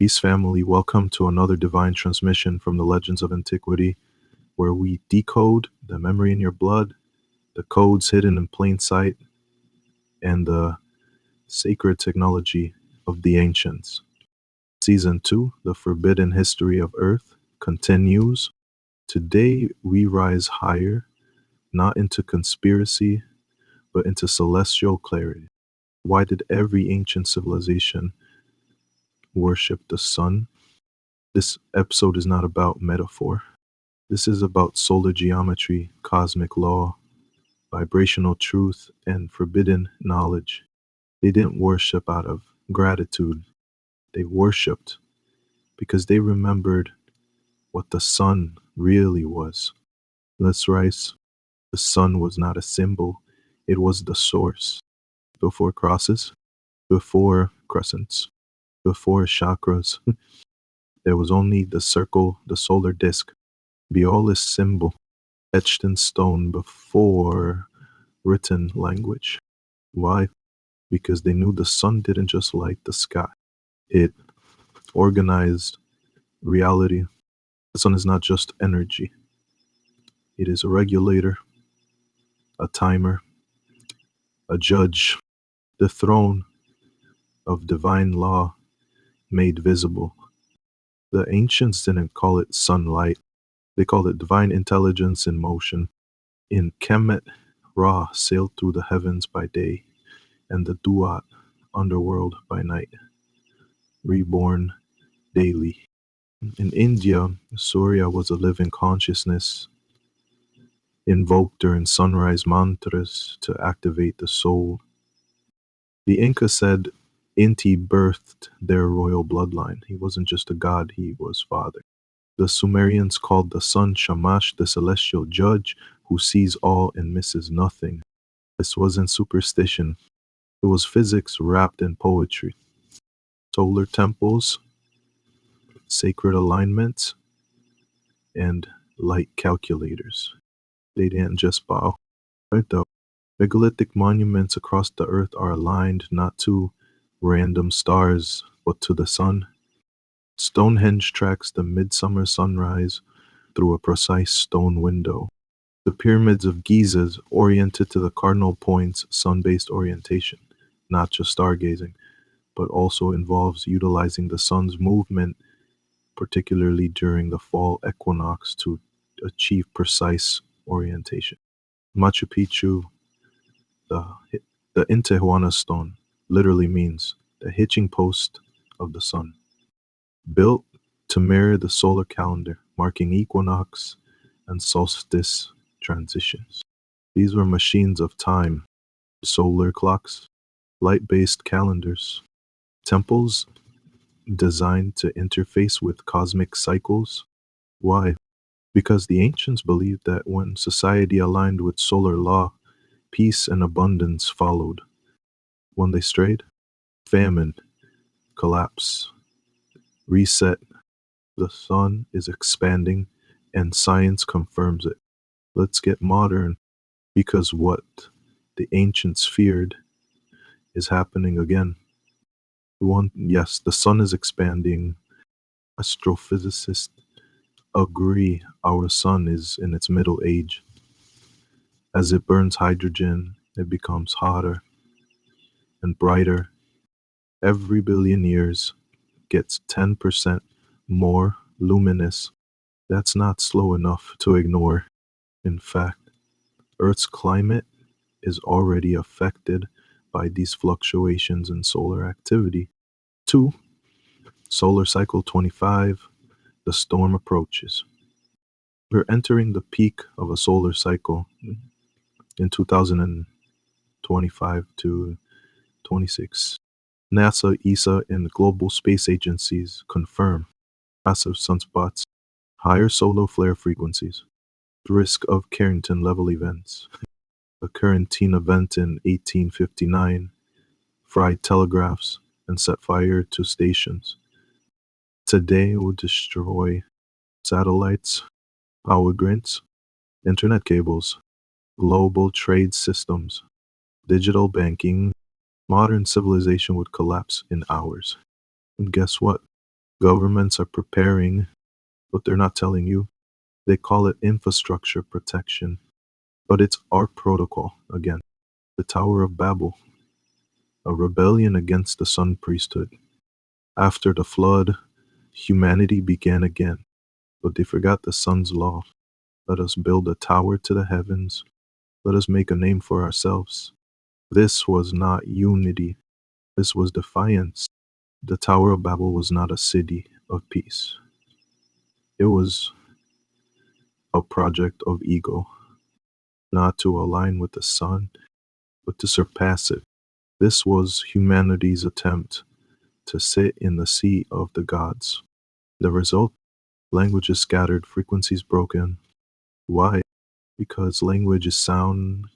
Peace family, welcome to another divine transmission from the Legends of Antiquity, where we decode the memory in your blood, the codes hidden in plain sight, and the sacred technology of the ancients. Season 2, The Forbidden History of Earth, continues. Today we rise higher, not into conspiracy, but into celestial clarity. Why did every ancient civilization worship the sun? This episode is not about metaphor. This is about solar geometry, cosmic law, vibrational truth, and forbidden knowledge. They didn't worship out of gratitude. They worshipped because they remembered what the sun really was. Let's rise. The sun was not a symbol. It was the source. Before crosses, before crescents, before chakras, there was only the circle, the solar disk. Biola's symbol, etched in stone before written language. Why? Because they knew the sun didn't just light the sky. It organized reality. The sun is not just energy. It is a regulator, a timer, a judge, the throne of divine law made visible. The ancients didn't call it sunlight. They called it divine intelligence in motion. In Kemet, Ra sailed through the heavens by day, and the Duat underworld by night, reborn daily. In India, Surya was a living consciousness, invoked during sunrise mantras to activate the soul. The Inca said Inti birthed their royal bloodline. He wasn't just a god, he was father. The Sumerians called the sun Shamash, the celestial judge who sees all and misses nothing. This wasn't superstition. It was physics wrapped in poetry. Solar temples, sacred alignments, and light calculators. They didn't just bow. Right though, megalithic monuments across the earth are aligned not to random stars, but to the sun. Stonehenge tracks the midsummer sunrise through a precise stone window. The pyramids of Giza is oriented to the cardinal points, sun-based orientation, not just stargazing, but also involves utilizing the sun's movement, particularly during the fall equinox, to achieve precise orientation. Machu Picchu, the Intihuatana stone, literally means the hitching post of the sun, built to mirror the solar calendar, marking equinox and solstice transitions. These were machines of time, solar clocks, light-based calendars, temples designed to interface with cosmic cycles. Why? Because the ancients believed that when society aligned with solar law, peace and abundance followed. When they strayed, famine, collapse, reset. The sun is expanding and science confirms it. Let's get modern, because what the ancients feared is happening again. Yes, the sun is expanding. Astrophysicists agree our sun is in its middle age. As it burns hydrogen, it becomes hotter and brighter. Every billion years gets 10% more luminous. That's not slow enough to ignore. In fact, Earth's climate is already affected by these fluctuations in solar activity. 2. Solar cycle 25, the storm approaches. We're entering the peak of a solar cycle in 2025 to 26. NASA, ESA, and global space agencies confirm massive sunspots, higher solar flare frequencies, risk of Carrington-level events. A Carrington event in 1859 fried telegraphs and set fire to stations. Today will destroy satellites, power grids, internet cables, global trade systems, digital banking. Modern civilization would collapse in hours. And guess what? Governments are preparing, but they're not telling you. They call it infrastructure protection, but it's our protocol again. The Tower of Babel, a rebellion against the sun priesthood. After the flood, humanity began again, but they forgot the sun's law. Let us build a tower to the heavens. Let us make a name for ourselves. This was not unity. This was defiance. The Tower of Babel was not a city of peace. It was a project of ego, not to align with the sun, but to surpass it. This was humanity's attempt to sit in the sea of the gods. The result? Language is scattered, frequencies broken. Why? Because language is sound,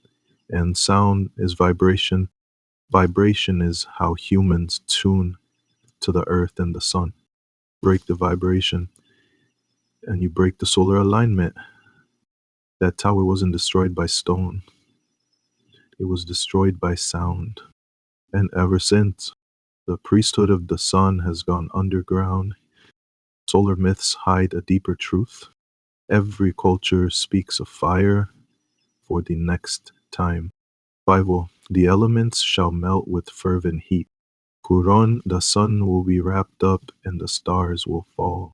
and sound is vibration. Vibration is how humans tune to the earth and the sun. Break the vibration, and you break the solar alignment. That tower wasn't destroyed by stone. It was destroyed by sound. And ever since, the priesthood of the sun has gone underground. Solar myths hide a deeper truth. Every culture speaks of fire for the next time. Bible, the elements shall melt with fervent heat. Quran, the sun will be wrapped up and the stars will fall.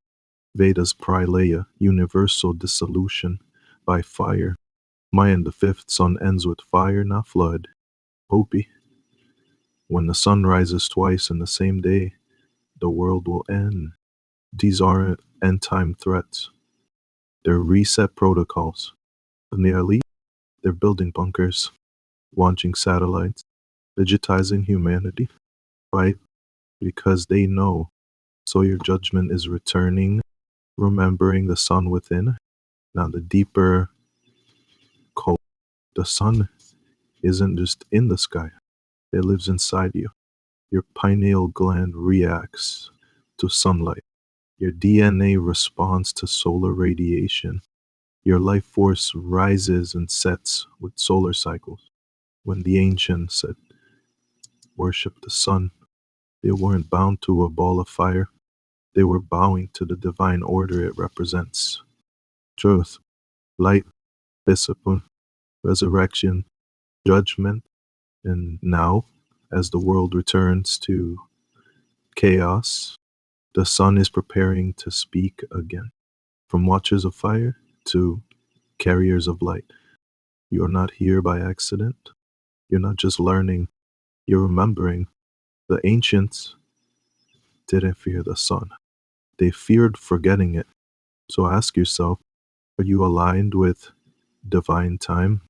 Vedas, Pralaya, universal dissolution by fire. Mayan, the fifth sun ends with fire, not flood. Hopi, when the sun rises twice in the same day, the world will end. These aren't end-time threats. They're reset protocols. And the elite, they're building bunkers, launching satellites, digitizing humanity. Right? Because they know. So your judgment is returning, remembering the sun within. Now the deeper code, the sun isn't just in the sky. It lives inside you. Your pineal gland reacts to sunlight. Your DNA responds to solar radiation. Your life force rises and sets with solar cycles. When the ancients said, worship the sun, they weren't bound to a ball of fire. They were bowing to the divine order it represents. Truth, light, discipline, resurrection, judgment, and now, as the world returns to chaos, the sun is preparing to speak again. From watchers of fire to carriers of light. You are not here by accident. You're not just learning, you're remembering. The ancients didn't fear the sun. They feared forgetting it. So ask yourself, are you aligned with divine time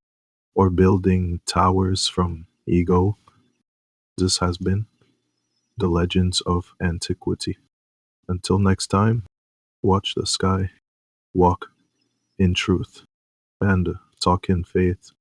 or building towers from ego? This has been the Legends of Antiquity. Until next time, watch the sky, walk in truth, and talk in faith.